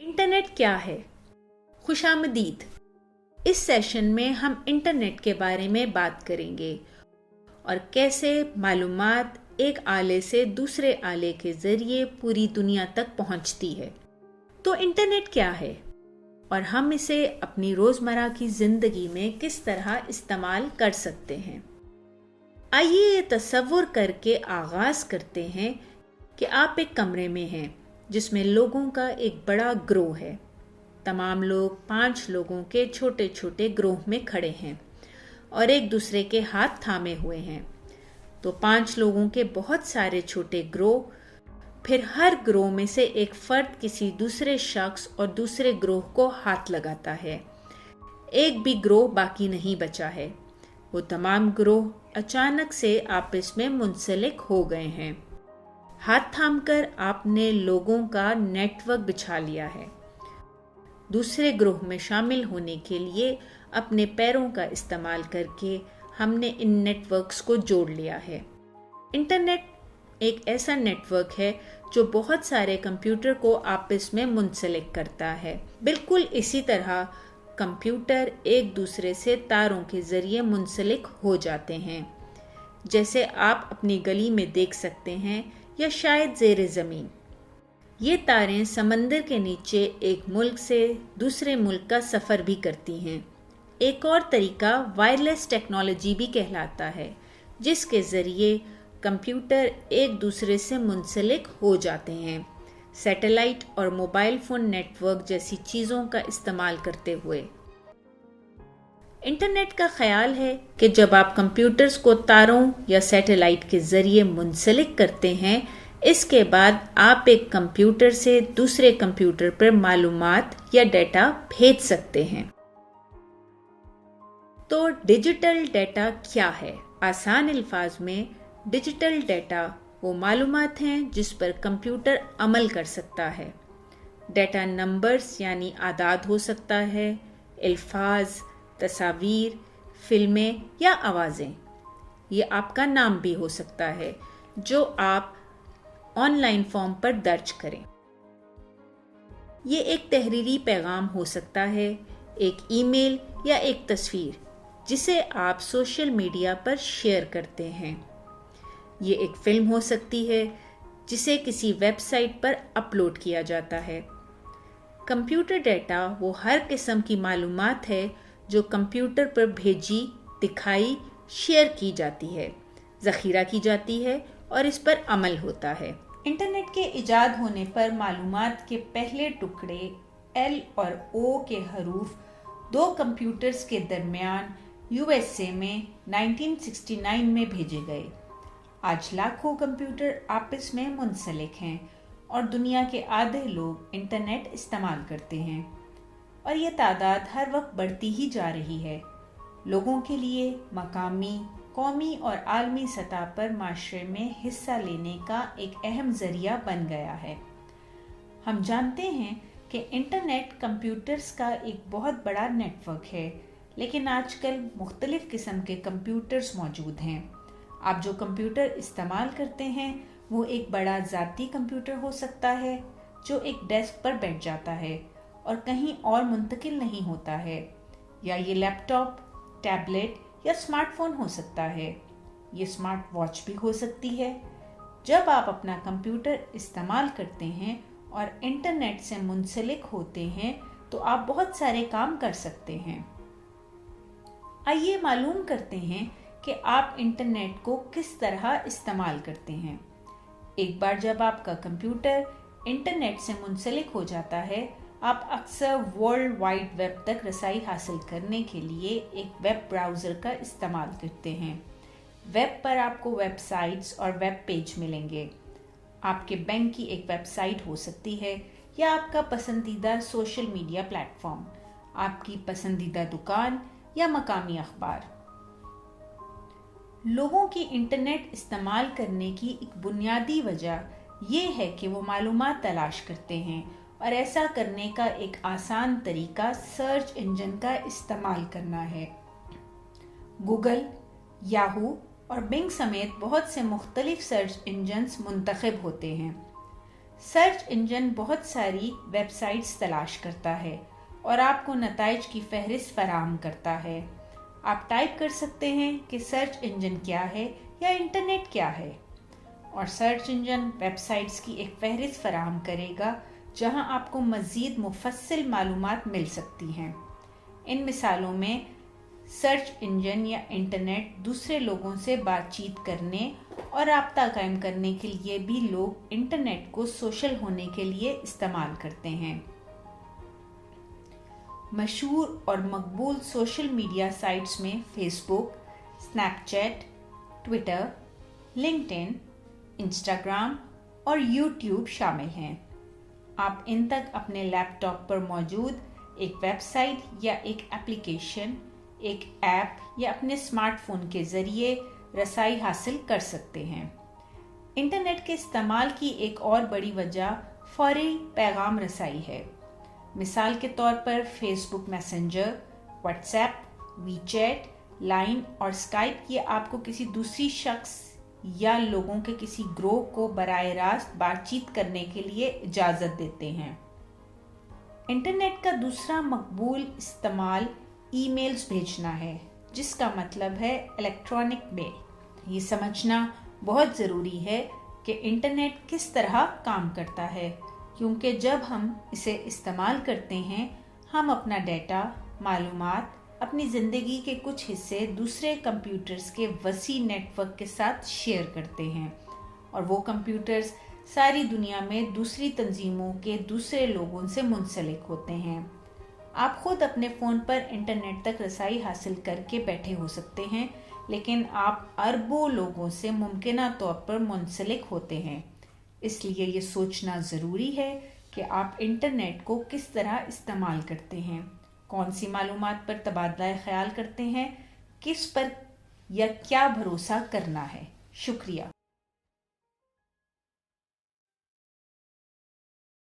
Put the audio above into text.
Internet क्या है? खुशामदीद। इस सेशन में हम इंटरनेट के बारे में बात करेंगे और कैसे मालूमात एक आले से दूसरे आले के जरिए पूरी दुनिया तक पहुंचती है। तो इंटरनेट क्या है और हम इसे अपनी रोजमर्रा की जिंदगी में किस तरह इस्तेमाल कर सकते हैं। आइए ये तसव्वुर करके आगाज करते हैं कि आप एक कमरे में हैं जिसमें लोगों का एक बड़ा ग्रोह है। तमाम लोग 5 लोगों के छोटे छोटे ग्रोह में खड़े हैं और एक दूसरे के हाथ थामे हुए हैं। तो 5 लोगों के बहुत सारे छोटे ग्रोह, फिर हर ग्रोह में से एक फर्द किसी दूसरे शख्स और दूसरे ग्रोह को हाथ लगाता है। एक भी ग्रोह बाकी नहीं बचा है। वो तमाम ग्रोह अचानक से आपस में मुंसलिक हो गए हैं। हाथ थामकर आपने लोगों का नेटवर्क बिछा लिया है। दूसरे ग्रोह में शामिल होने के लिए अपने पैरों का इस्तेमाल करके हमने इन नेटवर्क्स को जोड़ लिया है। इंटरनेट एक ऐसा नेटवर्क है जो बहुत सारे कंप्यूटर को आपस में मुंसलिक करता है। बिल्कुल इसी तरह कंप्यूटर एक दूसरे से तारों के जरिए मुंसलिक हो जाते हैं, जैसे आप अपनी गली में देख सकते हैं या शायद ज़ेरे ज़मीन। ये तारें समंदर के नीचे एक मुल्क से दूसरे मुल्क का सफ़र भी करती हैं। एक और तरीका वायरलेस टेक्नोलॉजी भी कहलाता है, जिसके ज़रिए कंप्यूटर एक दूसरे से मुंसलिक हो जाते हैं, सैटेलाइट और मोबाइल फ़ोन नेटवर्क जैसी चीज़ों का इस्तेमाल करते हुए। इंटरनेट का ख्याल है कि जब आप कंप्यूटर्स को तारों या सैटेलाइट के जरिए मुंसलिक करते हैं, इसके बाद आप एक कंप्यूटर से दूसरे कंप्यूटर पर मालूमात या डेटा भेज सकते हैं। तो डिजिटल डेटा क्या है? आसान अल्फाज में डिजिटल डेटा वो मालूमात हैं जिस पर कंप्यूटर अमल कर सकता है। डेटा नंबर्स यानी आदाद हो सकता है, अल्फाज, तस्वीर, फिल्में या आवाज़ें। ये आपका नाम भी हो सकता है जो आप ऑनलाइन फॉर्म पर दर्ज करें। ये एक तहरीरी पैगाम हो सकता है, एक ईमेल या एक तस्वीर जिसे आप सोशल मीडिया पर शेयर करते हैं। ये एक फिल्म हो सकती है जिसे किसी वेबसाइट पर अपलोड किया जाता है। कंप्यूटर डेटा वो हर किस्म की मालूमात है जो कंप्यूटर पर भेजी, दिखाई, शेयर की जाती है, ज़ख़ीरा की जाती है और इस पर अमल होता है। इंटरनेट के इजाद होने पर मालूमात के पहले टुकड़े एल और ओ के हरूफ 2 कंप्यूटर्स के दरमियान यूएसए में 1969 में भेजे गए। आज लाखों कंप्यूटर आपस में मुंसलिक हैं और दुनिया के आधे लोग इंटरनेट इस्तेमाल करते हैं और ये तादाद हर वक्त बढ़ती ही जा रही है। लोगों के लिए मकामी, कौमी और आलमी सतह पर माशरे में हिस्सा लेने का एक अहम ज़रिया बन गया है। हम जानते हैं कि इंटरनेट कंप्यूटर्स का एक बहुत बड़ा नेटवर्क है, लेकिन आजकल मुख्तलिफ़ किस्म के कंप्यूटर्स मौजूद हैं। आप जो कंप्यूटर इस्तेमाल करते हैं वो एक बड़ा ज़ाती कंप्यूटर हो सकता है जो एक डेस्क पर बैठ जाता है और कहीं और मुंतकिल नहीं होता है, या ये लैपटॉप, टैबलेट या स्मार्टफोन हो सकता है। ये स्मार्ट वॉच भी हो सकती है। जब आप अपना कंप्यूटर इस्तेमाल करते हैं और इंटरनेट से मुंसलिक होते हैं तो आप बहुत सारे काम कर सकते हैं। आइए मालूम करते हैं कि आप इंटरनेट को किस तरह इस्तेमाल करते हैं। एक बार जब आपका कंप्यूटर इंटरनेट से मुंसलिक हो जाता है, आप अक्सर वर्ल्ड वाइड वेब तक रसाई हासिल करने के लिए एक वेब ब्राउज़र का इस्तेमाल करते हैं। वेब पर आपको वेबसाइट्स और वेब पेज मिलेंगे। आपके बैंक की एक वेबसाइट हो सकती है या आपका पसंदीदा सोशल मीडिया प्लेटफॉर्म, आपकी पसंदीदा दुकान या मकामी अखबार। लोगों की इंटरनेट इस्तेमाल करने की एक बुनियादी वजह यह है कि वो मालूमात तलाश करते हैं और ऐसा करने का एक आसान तरीका सर्च इंजन का इस्तेमाल करना है। गूगल, याहू और बिंग समेत बहुत से मुख्तलिफ सर्च इंजन्स मुंतखब होते हैं। سرچ انجن بہت ساری ویب سائٹس تلاش کرتا ہے اور آپ کو نتائج کی فہرست فراہم کرتا ہے۔ آپ ٹائپ کر سکتے ہیں کہ سرچ انجن کیا ہے یا انٹرنیٹ کیا ہے، اور سرچ انجن ویب سائٹس کی ایک فہرست فراہم کرے گا جہاں آپ کو مزید مفصل معلومات مل سکتی ہیں۔ ان مثالوں میں سرچ انجن یا انٹرنیٹ دوسرے لوگوں سے بات چیت کرنے اور رابطہ قائم کرنے کے لیے بھی لوگ انٹرنیٹ کو سوشل ہونے کے لیے استعمال کرتے ہیں۔ مشہور اور مقبول سوشل میڈیا سائٹس میں فیس بک، اسنیپ چیٹ، ٹویٹر، لنکڈ ان، انسٹاگرام اور یوٹیوب شامل ہیں۔ آپ ان تک اپنے لیپ ٹاپ پر موجود ایک ویب سائٹ یا ایک ایپلیکیشن، ایک ایپ یا اپنے اسمارٹ فون کے ذریعے رسائی حاصل کر سکتے ہیں۔ انٹرنیٹ کے استعمال کی ایک اور بڑی وجہ فوری پیغام رسائی ہے۔ مثال کے طور پر فیس بک میسنجر، واٹس ایپ، وی چیٹ، لائن اور اسکائپ یہ آپ کو کسی دوسری شخص یا لوگوں کے کسی گروہ کو براہ راست بات چیت کرنے کے لیے اجازت دیتے ہیں۔ انٹرنیٹ کا دوسرا مقبول استعمال ای میلز بھیجنا ہے، جس کا مطلب ہے الیکٹرانک میل۔ یہ سمجھنا بہت ضروری ہے کہ انٹرنیٹ کس طرح کام کرتا ہے، کیونکہ جب ہم اسے استعمال کرتے ہیں ہم اپنا ڈیٹا، معلومات، اپنی زندگی کے کچھ حصے دوسرے کمپیوٹرز کے وسیع نیٹ ورک کے ساتھ شیئر کرتے ہیں، اور وہ کمپیوٹرز ساری دنیا میں دوسری تنظیموں کے دوسرے لوگوں سے منسلک ہوتے ہیں۔ آپ خود اپنے فون پر انٹرنیٹ تک رسائی حاصل کر کے بیٹھے ہو سکتے ہیں، لیکن آپ اربوں لوگوں سے ممکنہ طور پر منسلک ہوتے ہیں۔ اس لیے یہ سوچنا ضروری ہے کہ آپ انٹرنیٹ کو کس طرح استعمال کرتے ہیں، کون سی معلومات پر تبادلہ خیال کرتے ہیں، کس پر یا کیا بھروسہ کرنا ہے۔ شکریہ۔